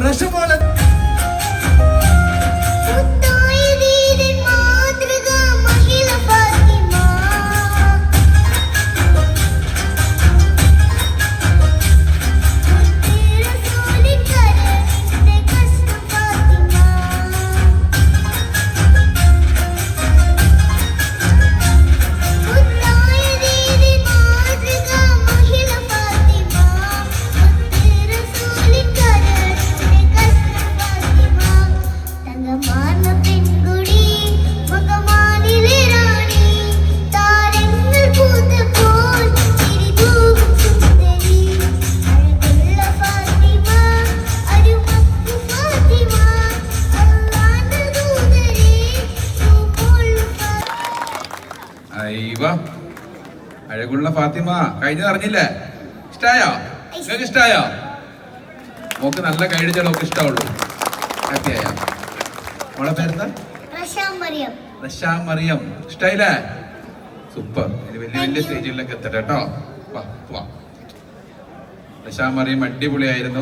പോലെ അഴകുള്ള ഫാത്തിമ കഴിഞ്ഞത് അറിഞ്ഞില്ലേ? ഇഷ്ടായോ? നിങ്ങൾക്ക് ഇഷ്ടായോ? മോക്ക് നല്ല കൈയടിച്ചാൽ നമുക്ക് ഇഷ്ടമുള്ളൂ. ഹാപ്പിയായ മോളെ പേരെന്താ? റഷാ മറിയം. ഇഷ്ടായില്ലേ? സൂപ്പർ. ഇനി വലിയ വലിയ സ്റ്റേജിലൊക്കെ എത്തട്ടെ കേട്ടോ. വാ വാ. റഷാ മറിയം അടിപൊളിയായിരുന്നു.